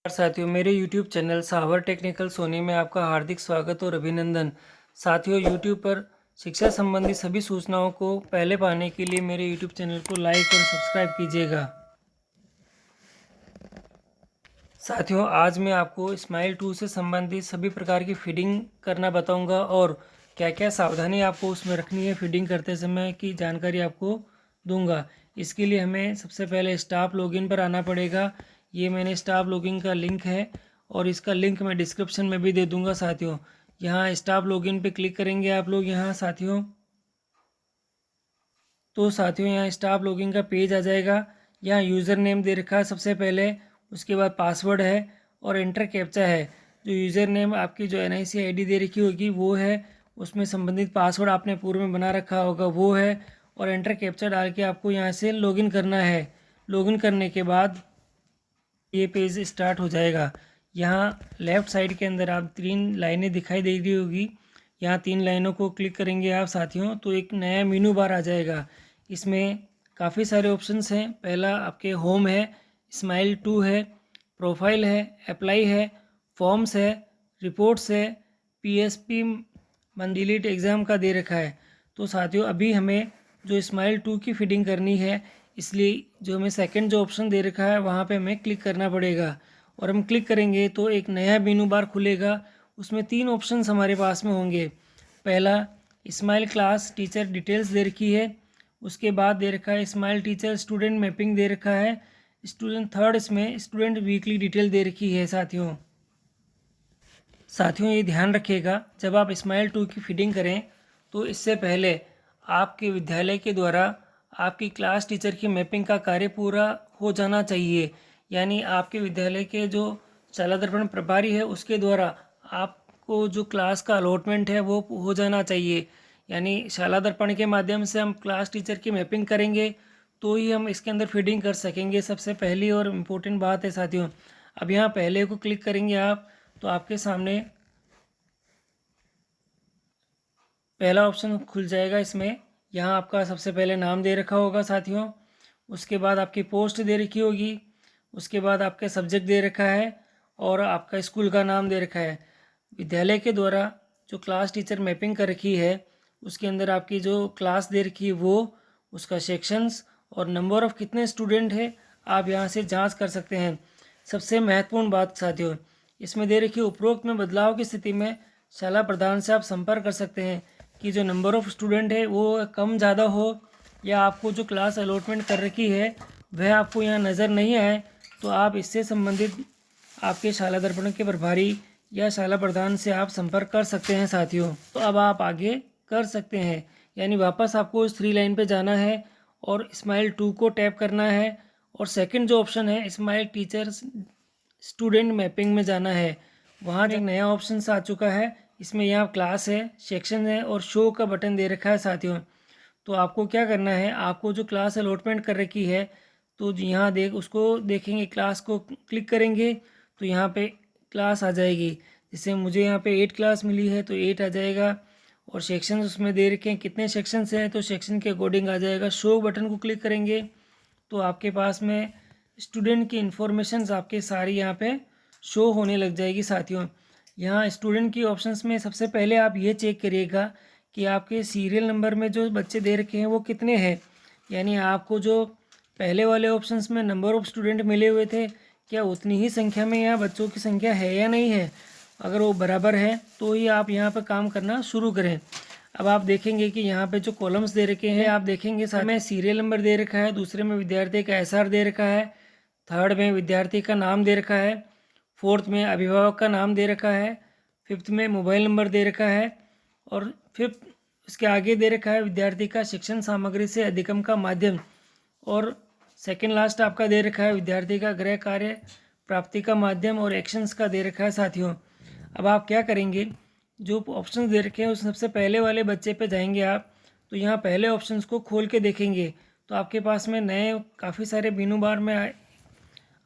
साथियों, मेरे YouTube channel सावर technical Soni में आपका हार्दिक स्वागत और अभिनंदन। साथियों, YouTube पर शिक्षा संबंधी सभी सूचनाओं को पहले पाने के लिए मेरे YouTube चैनल को लाइक और सब्सक्राइब कीजिएगा। साथियों, आज मैं आपको स्माइल 2 से संबंधित सभी प्रकार की फीडिंग करना बताऊंगा और क्या क्या सावधानी आपको उसमें रखनी है फीडिंग करते समय की जानकारी आपको दूंगा। इसके लिए हमें सबसे पहले स्टाफ लॉगिन पर आना पड़ेगा। ये मैंने स्टाफ लॉगिन का लिंक है और इसका लिंक मैं डिस्क्रिप्शन में भी दे दूंगा। साथियों, यहाँ स्टाफ लॉगिन पे क्लिक करेंगे आप लोग यहाँ साथियों, तो साथियों यहाँ स्टाफ लॉगिन का पेज आ जाएगा। यहाँ यूज़र नेम दे रखा है सबसे पहले, उसके बाद पासवर्ड है और एंटर कैप्चा है। जो यूज़र नेम आपकी जो NIC ID दे रखी होगी वो है, उसमें संबंधित पासवर्ड आपने पूर्व में बना रखा होगा वो है, और एंटर कैप्चा डाल के आपको यहाँ से लॉगिन करना है। लॉगिन करने के बाद ये पेज स्टार्ट हो जाएगा। यहाँ लेफ़्ट साइड के अंदर आप 3 लाइनें दिखाई दे रही होगी। यहाँ 3 लाइनों को क्लिक करेंगे आप साथियों, तो एक नया मेनू बार आ जाएगा। इसमें काफ़ी सारे ऑप्शंस हैं। पहला आपके होम है, स्माइल 2 है, प्रोफाइल है, अप्लाई है, फॉर्म्स है, रिपोर्ट्स है, PSP मंडलीट एग्ज़ाम का दे रखा है। तो साथियों, अभी हमें जो स्माइल 2 की फीडिंग करनी है, इसलिए जो हमें सेकंड जो ऑप्शन दे रखा है वहाँ पे हमें क्लिक करना पड़ेगा। और हम क्लिक करेंगे तो एक नया मेनू बार खुलेगा। उसमें 3 ऑप्शंस हमारे पास में होंगे। पहला स्माइल क्लास टीचर डिटेल्स दे रखी है, उसके बाद दे रखा है स्माइल टीचर स्टूडेंट मैपिंग दे रखा है, स्टूडेंट थर्ड इसमें स्टूडेंट वीकली डिटेल दे रखी है। साथियों ये ध्यान रखिएगा, जब आप स्माइल 2 की फीडिंग करें तो इससे पहले आपके विद्यालय के द्वारा आपकी क्लास टीचर की मैपिंग का कार्य पूरा हो जाना चाहिए। यानी आपके विद्यालय के जो शाला दर्पण प्रभारी है उसके द्वारा आपको जो क्लास का अलॉटमेंट है वो हो जाना चाहिए। यानी शाला दर्पण के माध्यम से हम क्लास टीचर की मैपिंग करेंगे तो ही हम इसके अंदर फीडिंग कर सकेंगे। सबसे पहली और इम्पोर्टेंट बात है साथियों। अब यहाँ पहले को क्लिक करेंगे आप, तो आपके सामने पहला ऑप्शन खुल जाएगा। इसमें यहाँ आपका सबसे पहले नाम दे रखा होगा साथियों, उसके बाद आपकी पोस्ट दे रखी होगी, उसके बाद आपका सब्जेक्ट दे रखा है और आपका स्कूल का नाम दे रखा है। विद्यालय के द्वारा जो क्लास टीचर मैपिंग कर रखी है उसके अंदर आपकी जो क्लास दे रखी है वो, उसका सेक्शंस और नंबर ऑफ़ कितने स्टूडेंट है आप यहाँ से जांच कर सकते हैं। सबसे महत्वपूर्ण बात साथियों, इसमें दे रखी उपरोक्त में बदलाव की स्थिति में शाला प्रधान से आप संपर्क कर सकते हैं कि जो नंबर ऑफ़ स्टूडेंट है वो कम ज़्यादा हो, या आपको जो क्लास अलॉटमेंट कर रखी है वह आपको यहाँ नज़र नहीं आए, तो आप इससे संबंधित आपके शाला दर्पण के प्रभारी या शाला प्रधान से आप संपर्क कर सकते हैं साथियों। तो अब आप आगे कर सकते हैं, यानी वापस आपको इस 3 लाइन पे जाना है और स्माइल 2 को टैप करना है और सेकंड जो ऑप्शन है स्माइल टीचर स्टूडेंट मैपिंग में जाना है। वहाँ एक नया ऑप्शन आ चुका है, इसमें यहाँ क्लास है, सेक्शन है और शो का बटन दे रखा है साथियों। तो आपको क्या करना है, आपको जो क्लास अलॉटमेंट कर रखी है तो यहाँ उसको देखेंगे, क्लास को क्लिक करेंगे तो यहाँ पे क्लास आ जाएगी। जैसे मुझे यहाँ पे 8 क्लास मिली है तो 8 आ जाएगा, और सेक्शन उसमें दे रखे हैं कितने सेक्शंस हैं तो सेक्शन के अकॉर्डिंग आ जाएगा। शो बटन को क्लिक करेंगे तो आपके पास में स्टूडेंट की इन्फॉर्मेशन आपके सारी यहाँ पे शो होने लग जाएगी साथियों। यहाँ स्टूडेंट की ऑप्शंस में सबसे पहले आप ये चेक करिएगा कि आपके सीरियल नंबर में जो बच्चे दे रखे हैं वो कितने हैं। यानी आपको जो पहले वाले ऑप्शंस में नंबर ऑफ़ स्टूडेंट मिले हुए थे, क्या उतनी ही संख्या में यहाँ बच्चों की संख्या है या नहीं है। अगर वो बराबर है तो ही आप यहाँ पर काम करना शुरू करें। अब आप देखेंगे कि यहाँ पे जो कॉलम्स दे रखे हैं आप देखेंगे, साथ में सीरियल नंबर दे रखा है, दूसरे में विद्यार्थी का SR दे रखा है, थर्ड में विद्यार्थी का नाम दे रखा है, फोर्थ में अभिभावक का नाम दे रखा है, फिफ्थ में मोबाइल नंबर दे रखा है, और फिफ्थ इसके आगे दे रखा है विद्यार्थी का शिक्षण सामग्री से अधिगम का माध्यम, और सेकंड लास्ट आपका दे रखा है विद्यार्थी का गृह कार्य प्राप्ति का माध्यम और एक्शंस का दे रखा है साथियों। अब आप क्या करेंगे, जो ऑप्शंस दे रखे हैं उस सबसे पहले वाले बच्चे पे जाएंगे आप, तो यहाँ पहले ऑप्शंस को खोल के देखेंगे तो आपके पास में नए काफ़ी सारे मेनू बार में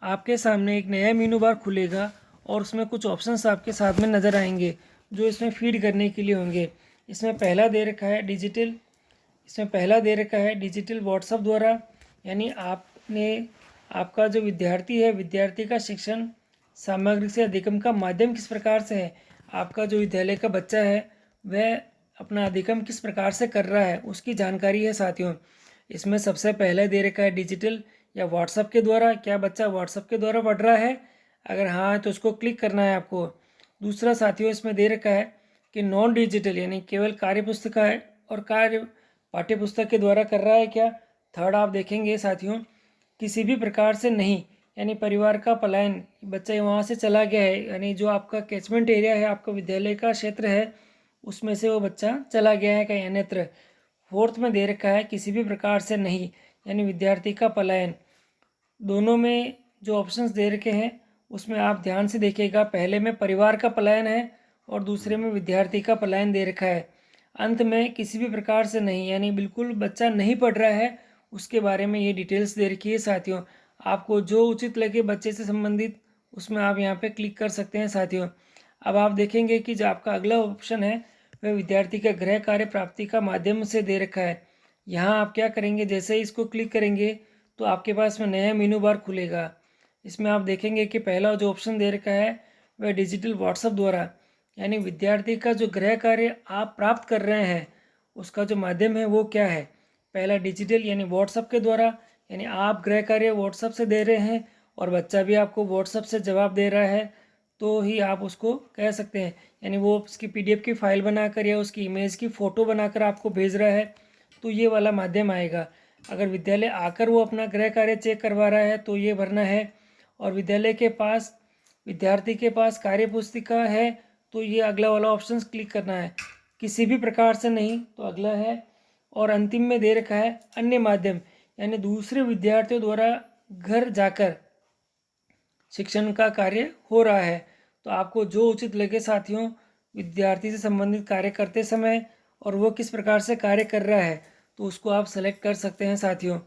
आपके सामने एक नया मेनू बार खुलेगा और उसमें कुछ ऑप्शंस आपके साथ में नज़र आएंगे जो इसमें फीड करने के लिए होंगे। इसमें पहला दे रखा है डिजिटल व्हाट्सएप द्वारा, यानी आपने आपका जो विद्यार्थी है विद्यार्थी का शिक्षण सामग्री से अधिगम का माध्यम किस प्रकार से है। आपका जो विद्यालय का बच्चा है वह अपना अधिगम किस प्रकार से कर रहा है उसकी जानकारी है साथियों। इसमें सबसे पहले दे रखा है डिजिटल या व्हाट्सएप के द्वारा। क्या बच्चा व्हाट्सएप के द्वारा पढ़ रहा है? अगर हाँ है तो उसको क्लिक करना है आपको। दूसरा साथियों इसमें दे रखा है कि नॉन डिजिटल यानी केवल कार्य पुस्तिका है और कार्य पाठ्य पुस्तक के द्वारा कर रहा है क्या। थर्ड आप देखेंगे साथियों किसी भी प्रकार से नहीं, यानी परिवार का पलायन, बच्चा वहाँ से चला गया है, यानी जो आपका कैचमेंट एरिया है, आपका विद्यालय का क्षेत्र है, उसमें से वो बच्चा चला गया है कहीं अन्यत्र। फोर्थ में दे रखा है किसी भी प्रकार से नहीं, यानी विद्यार्थी का पलायन। दोनों में जो ऑप्शंस दे रखे हैं उसमें आप ध्यान से देखिएगा, पहले में परिवार का पलायन है और दूसरे में विद्यार्थी का पलायन दे रखा है। अंत में किसी भी प्रकार से नहीं, यानी बिल्कुल बच्चा नहीं पढ़ रहा है, उसके बारे में ये डिटेल्स दे रखी है साथियों। आपको जो उचित लगे बच्चे से संबंधित उसमें आप यहाँ पे क्लिक कर सकते हैं साथियों। अब आप देखेंगे कि जो आपका अगला ऑप्शन है वह विद्यार्थी का गृह कार्य प्राप्ति का माध्यम से दे रखा है। यहाँ आप क्या करेंगे, जैसे ही इसको क्लिक करेंगे तो आपके पास में नया मेनू बार खुलेगा। इसमें आप देखेंगे कि पहला जो ऑप्शन दे रखा है वह डिजिटल व्हाट्सएप द्वारा, यानी विद्यार्थी का जो गृह कार्य आप प्राप्त कर रहे हैं उसका जो माध्यम है वो क्या है। पहला डिजिटल यानी व्हाट्सएप के द्वारा, यानी आप गृह कार्य व्हाट्सएप से दे रहे हैं और बच्चा भी आपको व्हाट्सएप से जवाब दे रहा है तो ही आप उसको कह सकते हैं, यानी वो उसकी PDF की फ़ाइल बनाकर या उसकी इमेज की फ़ोटो बनाकर आपको भेज रहा है तो ये वाला माध्यम आएगा। अगर विद्यालय आकर वो अपना गृह कार्य चेक करवा रहा है तो ये भरना है, और विद्यालय के पास विद्यार्थी के पास कार्य पुस्तिका है तो ये अगला वाला ऑप्शन क्लिक करना है। किसी भी प्रकार से नहीं तो अगला है, और अंतिम में दे रखा है अन्य माध्यम, यानी दूसरे विद्यार्थियों द्वारा घर जाकर शिक्षण का कार्य हो रहा है। तो आपको जो उचित लगे साथियों विद्यार्थी से संबंधित कार्य करते समय और वो किस प्रकार से कार्य कर रहा है तो उसको आप सेलेक्ट कर सकते हैं साथियों।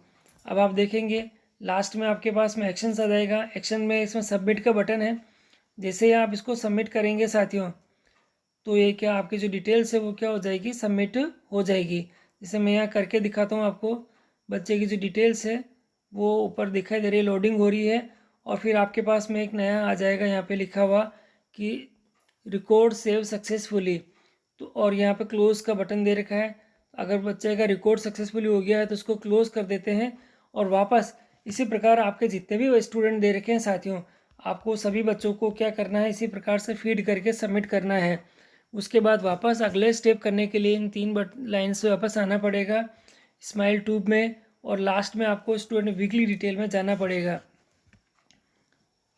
अब आप देखेंगे लास्ट में आपके पास में एक्शन आ जाएगा। एक्शन में इसमें सबमिट का बटन है। जैसे ही आप इसको सबमिट करेंगे साथियों तो ये क्या आपकी जो डिटेल्स है वो क्या हो जाएगी, सबमिट हो जाएगी। जैसे मैं यहाँ करके दिखाता हूँ आपको, बच्चे की जो डिटेल्स है वो ऊपर दिखाई दे रही है, लोडिंग हो रही है, और फिर आपके पास में एक नया आ जाएगा यहाँ पे लिखा हुआ कि रिकॉर्ड सेव सक्सेसफुली, तो और यहाँ पे क्लोज का बटन दे रखा है। अगर बच्चे का रिकॉर्ड सक्सेसफुली हो गया है तो उसको क्लोज कर देते हैं और वापस इसी प्रकार आपके जितने भी स्टूडेंट दे रखे हैं साथियों आपको सभी बच्चों को क्या करना है, इसी प्रकार से फीड करके सबमिट करना है। उसके बाद वापस अगले स्टेप करने के लिए इन 3 लाइन से वापस आना पड़ेगा स्माइल ट्यूब में, और लास्ट में आपको स्टूडेंट वीकली डिटेल में जाना पड़ेगा।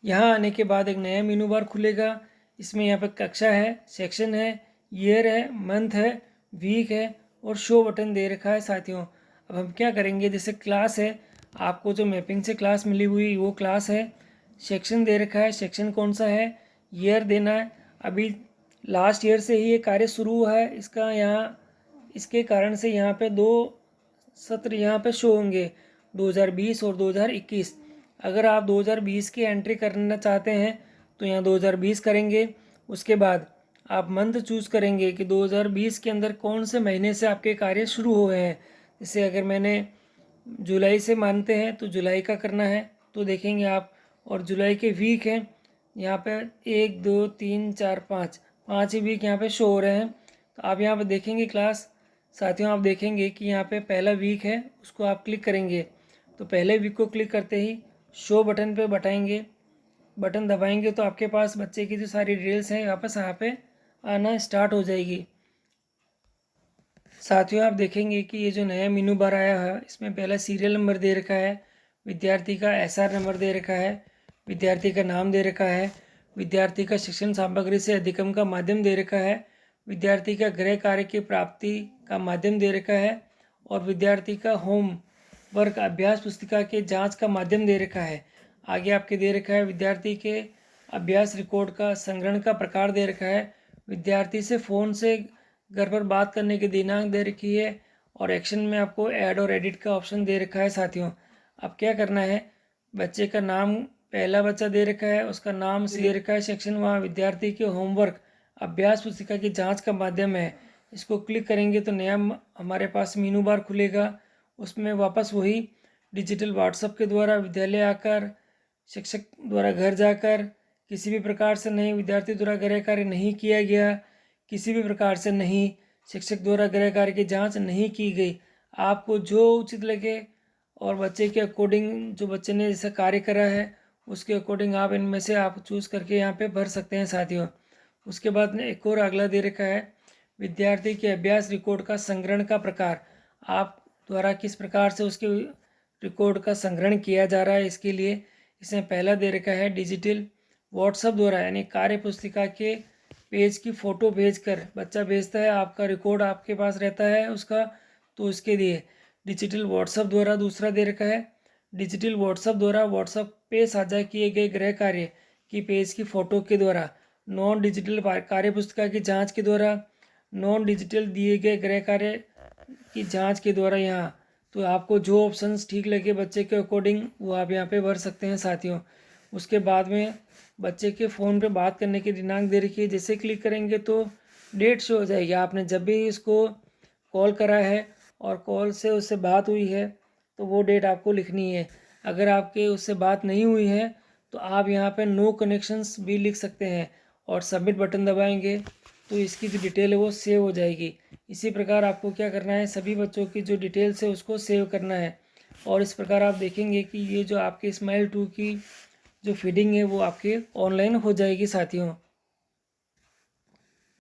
यहाँ आने के बाद एक नया मेनू बार खुलेगा। इसमें यहाँ पे कक्षा है, सेक्शन है, ईयर है, मंथ है, वीक है और शो बटन दे रखा है साथियों। अब हम क्या करेंगे, जैसे क्लास है, आपको जो मैपिंग से क्लास मिली हुई वो क्लास है। सेक्शन दे रखा है, सेक्शन कौन सा है, ईयर देना है। अभी लास्ट ईयर से ही ये कार्य शुरू हुआ है इसका, यहाँ इसके कारण से यहाँ पे 2 सत्र यहाँ पे शो होंगे, 2020 और 2021। अगर आप 2020 की एंट्री करना चाहते हैं तो यहाँ 2020 करेंगे। उसके बाद आप मंथ चूज़ करेंगे कि 2020 के अंदर कौन से महीने से आपके कार्य शुरू हुए हैं। जैसे अगर मैंने जुलाई से मानते हैं तो जुलाई का करना है, तो देखेंगे आप, और जुलाई के वीक हैं यहाँ पे 1 2 3 4 5 ही वीक यहाँ पे शो हो रहे हैं। तो आप यहाँ पे देखेंगे क्लास साथियों, आप देखेंगे कि यहाँ पे पहला वीक है, उसको आप क्लिक करेंगे तो पहले वीक को क्लिक करते ही शो बटन पे बटन दबाएंगे तो आपके पास बच्चे की जो सारी डिटेल्स हैं वापस यहाँ पे आना स्टार्ट हो जाएगी। साथियों आप देखेंगे कि ये जो नया मेनू बार आया है इसमें पहला सीरियल नंबर दे रखा है, विद्यार्थी का SR नंबर दे रखा है, विद्यार्थी का नाम दे रखा है, विद्यार्थी का शिक्षण सामग्री से अधिगम का माध्यम दे रखा है, विद्यार्थी का गृह कार्य की प्राप्ति का माध्यम दे रखा है, और विद्यार्थी का होम वर्क अभ्यास पुस्तिका के जांच का माध्यम दे रखा है। आगे आपके दे रखा है विद्यार्थी के अभ्यास रिकॉर्ड का संग्रहण का प्रकार दे रखा है, विद्यार्थी से फ़ोन से घर पर बात करने की दिनांक दे रखी है, और एक्शन में आपको ऐड और एडिट का ऑप्शन दे रखा है साथियों। अब क्या करना है, बच्चे का नाम पहला बच्चा दे रखा है, उसका नाम दे रखा है, सेक्शन वहाँ विद्यार्थी के होमवर्क अभ्यास पुस्तिका की जांच का माध्यम है। इसको क्लिक करेंगे तो नया हमारे पास मेनू बार खुलेगा। उसमें वापस वही डिजिटल व्हाट्सएप के द्वारा विद्यालय आकर, शिक्षक द्वारा घर जाकर, किसी भी प्रकार से नहीं विद्यार्थी द्वारा गृह कार्य नहीं किया गया, किसी भी प्रकार से नहीं शिक्षक द्वारा गृह कार्य की जांच नहीं की गई, आपको जो उचित लगे और बच्चे के अकॉर्डिंग जो बच्चे ने जैसा कार्य करा है उसके अकॉर्डिंग आप इनमें से आप चूज़ करके यहाँ पे भर सकते हैं साथियों। उसके बाद ने एक और अगला दे रखा है, विद्यार्थी के अभ्यास रिकॉर्ड का संग्रहण का प्रकार। आप द्वारा किस प्रकार से उसके रिकॉर्ड का संग्रहण किया जा रहा है, इसके लिए इसमें पहला दे रखा है डिजिटल व्हाट्सएप द्वारा, यानी कार्य पुस्तिका के पेज की फ़ोटो भेजकर बच्चा भेजता है, आपका रिकॉर्ड आपके पास रहता है उसका, तो उसके लिए डिजिटल व्हाट्सएप द्वारा। दूसरा दे रखा है डिजिटल व्हाट्सएप द्वारा व्हाट्सएप पे साझा किए गए गृह कार्य की पेज की फ़ोटो के द्वारा। नॉन डिजिटल कार्य पुस्तिका की जांच के द्वारा, नॉन डिजिटल दिए गए गृह कार्य की जांच के द्वारा। यहाँ तो आपको जो ऑप्शंस ठीक लगे बच्चे के अकॉर्डिंग वो आप यहाँ पे भर सकते हैं साथियों। उसके बाद में बच्चे के फ़ोन पे बात करने की दिनांक दे रखी है, जैसे क्लिक करेंगे तो डेट शो हो जाएगी। आपने जब भी इसको कॉल करा है और कॉल से उससे बात हुई है तो वो डेट आपको लिखनी है। अगर आपके उससे बात नहीं हुई है तो आप यहाँ पे नो कनेक्शंस भी लिख सकते हैं और सबमिट बटन दबाएंगे तो इसकी जो डिटेल है वो सेव हो जाएगी। इसी प्रकार आपको क्या करना है, सभी बच्चों की जो डिटेल्स है उसको सेव करना है। और इस प्रकार आप देखेंगे कि ये जो आपके स्माइल 2 की जो फीडिंग है वो आपके ऑनलाइन हो जाएगी साथियों।